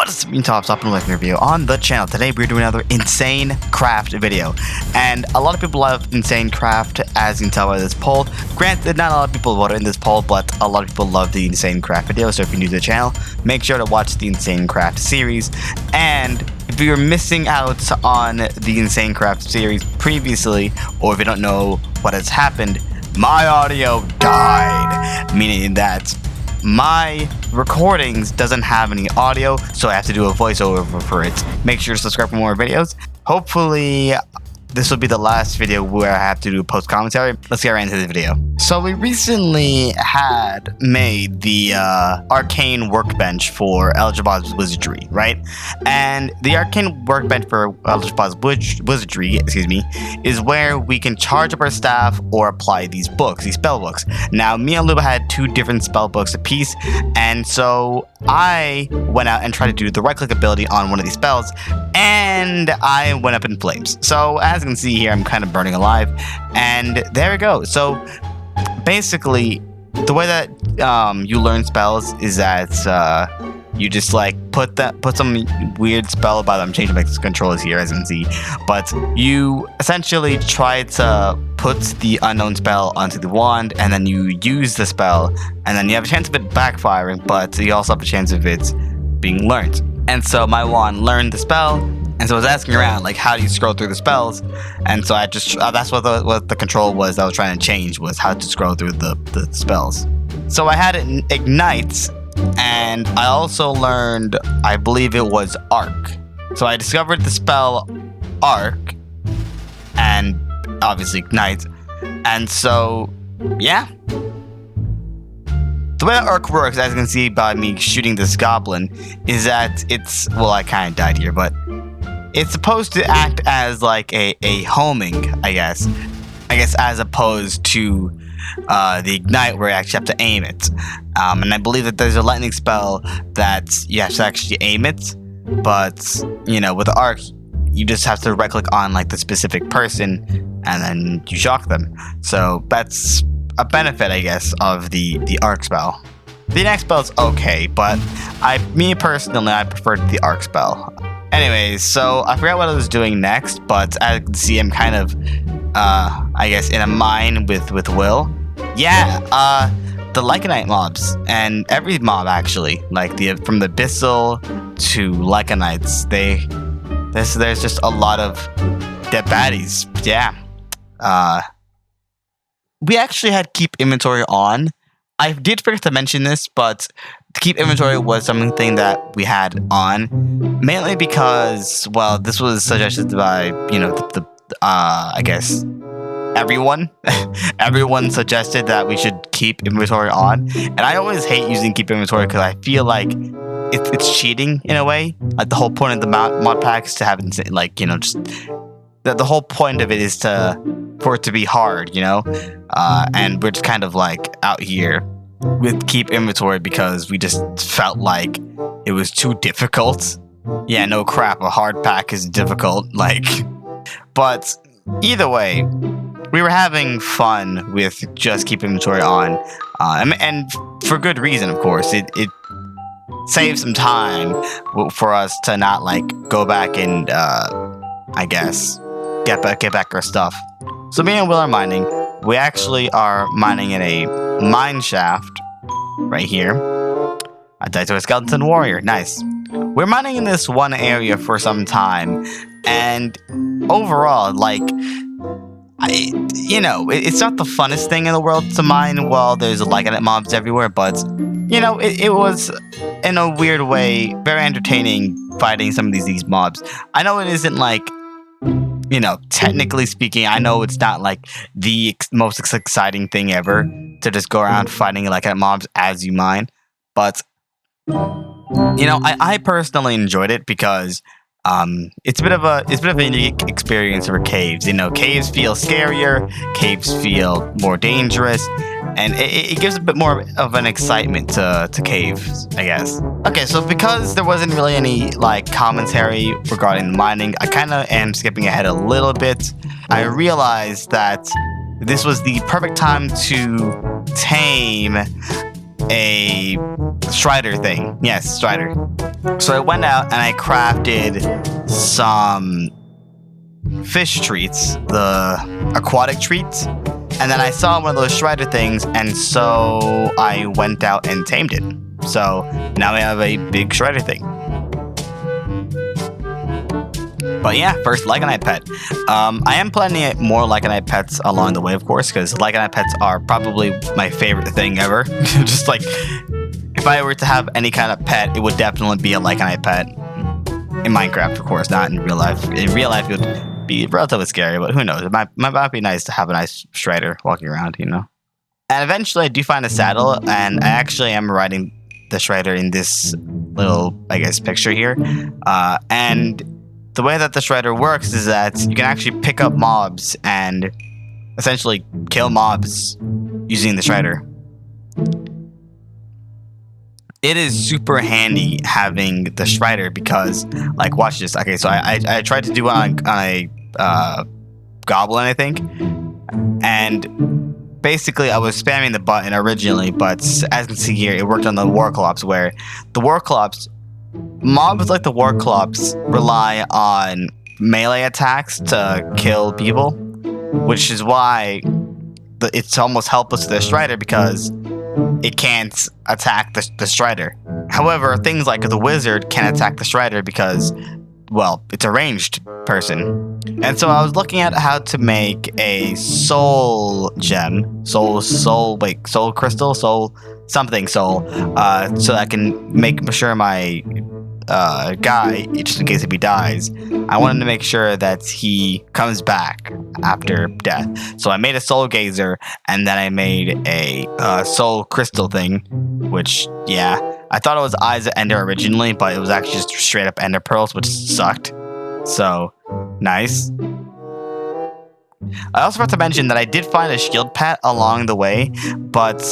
What is up, Top and review on the channel. Today we're doing another insane craft video, and a lot of people love insane craft, as you can tell by this poll. Granted, not a lot of people voted in this poll, but a lot of people love the insane craft video. So if you're new to the channel, make sure to watch the insane craft series. And if you're missing out on the insane craft series previously, or if you don't know what has happened, my audio died, meaning that my recordings doesn't have any audio, so I have to do a voiceover for it. Make sure to subscribe for more videos. Hopefully this will be the last video where I have to do post commentary. Let's get right into the video. So we recently had made the arcane workbench for Eldritch Wizardry, right? And the arcane workbench for Eldritch Wizardry, is where we can charge up our staff or apply these books, these spell books. Now, me and Luba had two different spell books apiece, and so I went out and tried to do the right-click ability on one of these spells, and I went up in flames. So as you can see here, I'm kind of burning alive, and there we go. So basically, the way that you learn spells is that you just like put some weird spell about I'm changing my controls here, as you can see, but you essentially try to put the unknown spell onto the wand, and then you use the spell, and then you have a chance of it backfiring, but you also have a chance of it being learned. And so my wand learned the spell, and so I was asking around, like, how do you scroll through the spells? And so I just, that's what the control was that I was trying to change, was how to scroll through the spells. So I had it ignite, and I also learned, I believe it was arc. So I discovered the spell arc, and obviously ignite. And so, yeah. The way arc works, as you can see by me shooting this goblin, is that it's, well, I kind of died here, but it's supposed to act as like a homing, I guess, as opposed to the ignite where you actually have to aim it. And I believe that there's a lightning spell that you have to actually aim it, but, you know, with the arc, you just have to right click on like the specific person and then you shock them. So that's a benefit, I guess, of the arc spell. The next spell is okay, but me personally, I preferred the arc spell. Anyways, so I forgot what I was doing next, but as you can see, I'm kind of, I guess, in a mine with Will. Yeah, the Lycanite mobs, and every mob actually, like from the Abyssal to Lycanites, there's just a lot of dead baddies. Yeah. We actually had keep inventory on. I did forget to mention this, but keep inventory was something that we had on, mainly because, well, this was suggested by, you know, I guess everyone. Everyone suggested that we should keep inventory on, and I always hate using keep inventory because I feel like it's cheating in a way. Like the whole point of the mod pack is to have, like, you know, just the whole point of it is for it to be hard, you know, and we're just kind of like out here with keep inventory because we just felt like it was too difficult. Yeah, no crap, a hard pack is difficult, like, but either way, we were having fun with just keep inventory on, and for good reason, of course. It saves some time for us to not like go back and I guess get back our stuff. So me and Will are mining. We actually are mining in a mine shaft right here. I died to a skeleton warrior. Nice. We're mining in this one area for some time, and overall, like, you know, it's not the funnest thing in the world to mine while there's Lycanite mobs everywhere, but, you know, it was, in a weird way, very entertaining fighting some of these mobs. I know it isn't like, you know, technically speaking, I know it's not like the most exciting thing ever to just go around fighting Lycanite mobs as you mine, but, you know, I personally enjoyed it because it's a bit of a unique experience for caves. You know, caves feel scarier, caves feel more dangerous, and it gives a bit more of an excitement to caves, I guess. Okay, so because there wasn't really any like commentary regarding the mining, I kind of am skipping ahead a little bit. I realized that this was the perfect time to tame a Strider thing. Yes, Strider. So I went out and I crafted some fish treats, the aquatic treats. And then I saw one of those Strider things, and so I went out and tamed it. So now we have a big Strider thing. But yeah, first Lycanite pet. I am planning more Lycanite pets along the way, of course, because Lycanite pets are probably my favorite thing ever. Just like, if I were to have any kind of pet, it would definitely be a Lycanite pet. In Minecraft, of course, not in real life. In real life, it would be relatively scary, but who knows? It might be nice to have a nice Strider walking around, you know? And eventually I do find a saddle, and I actually am riding the Strider in this little, I guess, picture here. And the way that the Strider works is that you can actually pick up mobs and essentially kill mobs using the Strider. It is super handy having the Strider because, like, watch this. Okay, so I tried to do it on a goblin, I think, and basically I was spamming the button originally, but as you can see here, it worked on the Warclops, where the Warclops, mobs like the Warclops rely on melee attacks to kill people, which is why it's almost helpless to the Strider because it can't attack the Strider. However, things like the Wizard can attack the Strider because, well, it's a ranged person. And so I was looking at how to make a soul gem, soul crystal, so I can make sure my guy, just in case if he dies, I wanted to make sure that he comes back after death. So I made a soul gazer, and then I made a soul crystal thing, which, yeah, I thought it was Eyes of Ender originally, but it was actually just straight up Ender Pearls, which sucked. So, nice. I also forgot to mention that I did find a shield pet along the way, but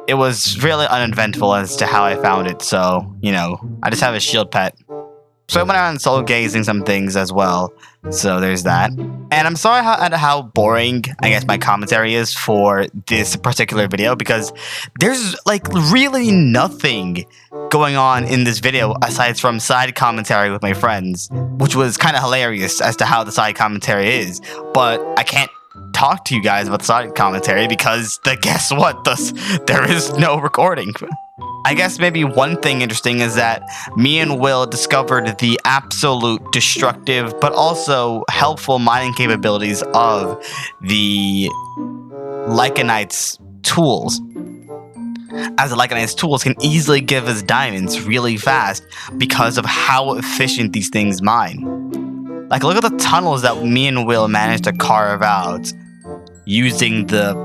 it was really uneventful as to how I found it, so, you know, I just have a shield pet. So I went around soul gazing some things as well, so there's that. And I'm sorry at how boring, I guess, my commentary is for this particular video, because there's, like, really nothing going on in this video aside from side commentary with my friends, which was kind of hilarious as to how the side commentary is, but I can't talk to you guys about the side commentary because guess what? There is no recording. I guess maybe one thing interesting is that me and Will discovered the absolute destructive but also helpful mining capabilities of the Lycanite's tools. As the Lycanite's tools can easily give us diamonds really fast because of how efficient these things mine. Like, look at the tunnels that me and Will managed to carve out using the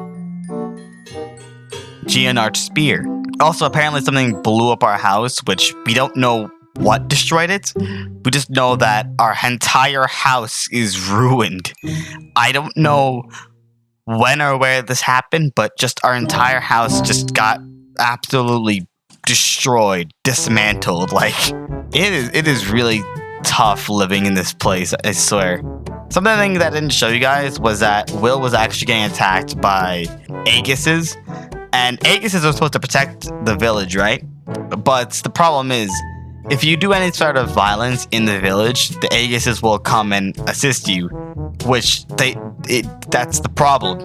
Geonarch spear. Also, apparently something blew up our house, which we don't know what destroyed it. We just know that our entire house is ruined. I don't know when or where this happened, but just our entire house just got absolutely destroyed, dismantled. Like, it is really tough living in this place, I swear. Something that I didn't show you guys was that Will was actually getting attacked by Aegises. And Aegises are supposed to protect the village, right? But the problem is, if you do any sort of violence in the village, the Aegises will come and assist you. Which, that's the problem.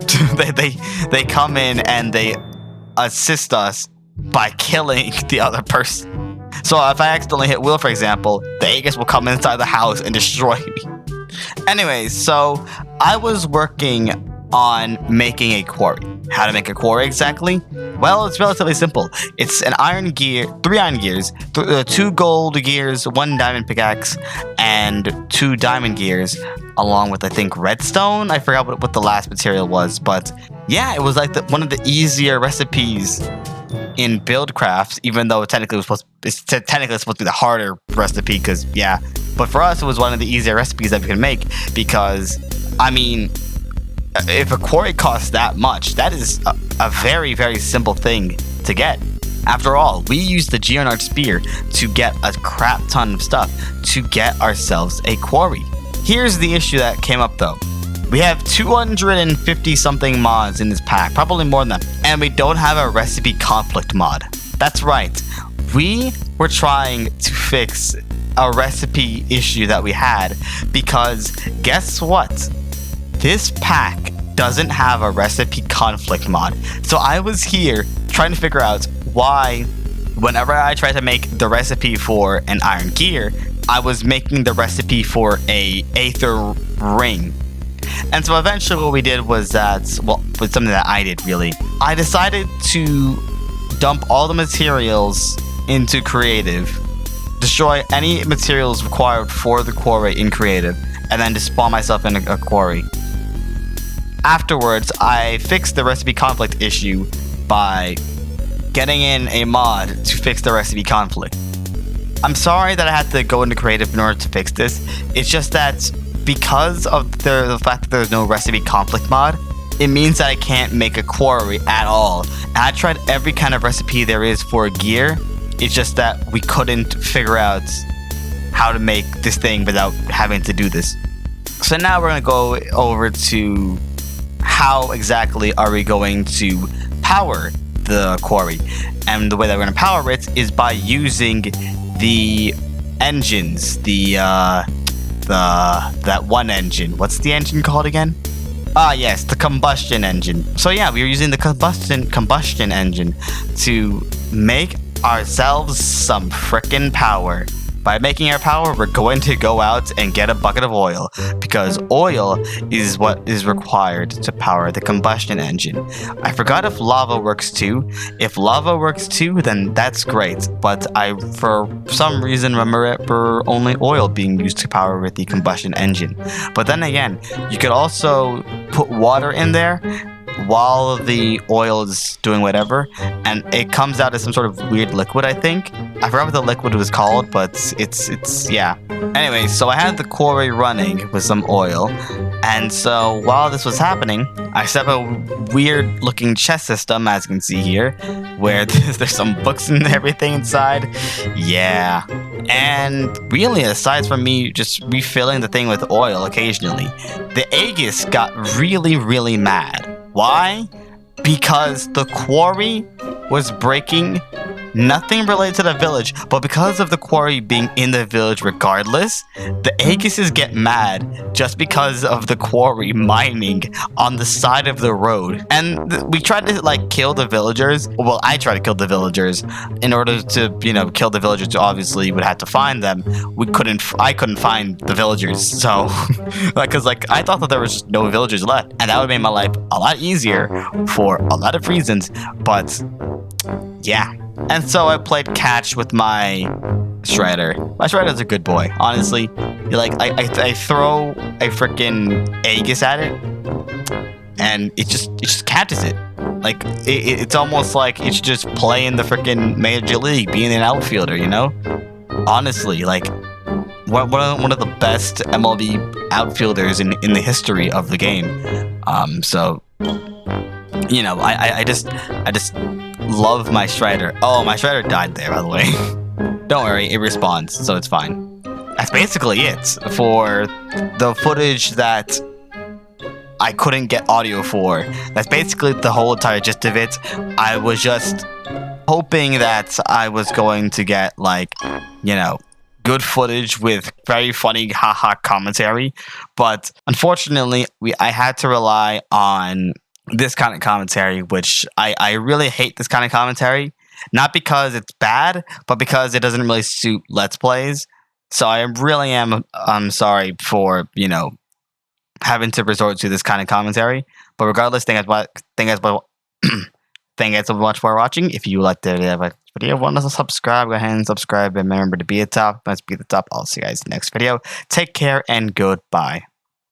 they come in and they assist us by killing the other person. So if I accidentally hit Will, for example, the Aegis will come inside the house and destroy me. Anyways, so I was working on making a quarry. How to make a quarry exactly? Well, it's relatively simple. It's an iron gear, 3 iron gears, 2 gold gears, 1 diamond pickaxe, and 2 diamond gears, along with, I think, redstone. I forgot what the last material was, but yeah, it was like one of the easier recipes in Buildcraft, even though technically it's supposed to be the harder recipe, because yeah. But for us, it was one of the easier recipes that we can make, because, I mean, if a quarry costs that much, that is a very, very simple thing to get. After all, we used the Geonarch spear to get a crap ton of stuff to get ourselves a quarry. Here's the issue that came up though. We have 250 something mods in this pack, probably more than that, and we don't have a recipe conflict mod. That's right. we were trying to fix a recipe issue that we had because guess what? This pack doesn't have a recipe conflict mod. So I was here trying to figure out why whenever I tried to make the recipe for an iron gear, I was making the recipe for a aether ring. And so eventually what we did was that, well, was something that I did really. I decided to dump all the materials into creative, destroy any materials required for the quarry in creative, and then just spawn myself in a quarry. Afterwards, I fixed the recipe conflict issue by getting in a mod to fix the recipe conflict. I'm sorry that I had to go into creative in order to fix this. It's just that because of the fact that there's no recipe conflict mod, it means that I can't make a quarry at all. And I tried every kind of recipe there is for a gear. It's just that we couldn't figure out how to make this thing without having to do this. So now we're going to go over to how exactly are we going to power the quarry. And the way that we're going to power it is by using the engines, that one engine. What's the engine called again? Ah, yes, the combustion engine. So yeah, we are using the combustion engine to make ourselves some frickin' power. By making our power, we're going to go out and get a bucket of oil, because oil is what is required to power the combustion engine. I forgot if lava works too. If lava works too, then that's great, but I, for some reason, remember only oil being used to power the combustion engine. But then again, you could also put water in there while the oil is doing whatever, and it comes out as some sort of weird liquid, I think. I forgot what the liquid was called, but it's yeah. Anyway, so I had the quarry running with some oil, and so while this was happening, I set up a weird looking chest system, as you can see here, where there's some books and everything inside. Yeah. And really, aside from me just refilling the thing with oil occasionally, the Aegis got really mad. Why? Because the quarry was breaking nothing related to the village, but because of the quarry being in the village regardless, the Aegises get mad just because of the quarry mining on the side of the road. And we tried to like kill the villagers. Well, I tried to kill the villagers. In order to, kill the villagers, obviously you would have to find them. I couldn't find the villagers. So, because I thought that there was just no villagers left. And that would have made my life a lot easier for a lot of reasons. But, yeah. And so I played catch with my Shredder. My Shredder's a good boy, honestly. I throw a freaking Aegis at it, and it just catches it. It's almost like it should just play in the freaking Major League, being an outfielder, Honestly, one of the best MLB outfielders in the history of the game. I just love my Shredder. Oh, my Shredder died there, by the way. Don't worry, it respawns, so it's fine. That's basically it for the footage that I couldn't get audio for. That's basically the whole entire gist of it. I was just hoping that I was going to get, good footage with very funny haha commentary, but unfortunately, I had to rely on this kind of commentary, which I really hate this kind of commentary. Not because it's bad, but because it doesn't really suit Let's Plays. So I really am sorry for, having to resort to this kind of commentary. But regardless, thank you guys so much for watching. If you liked the video, want to subscribe, go ahead and subscribe. And remember to be at the top. Let's be at the top. I'll see you guys in the next video. Take care and goodbye.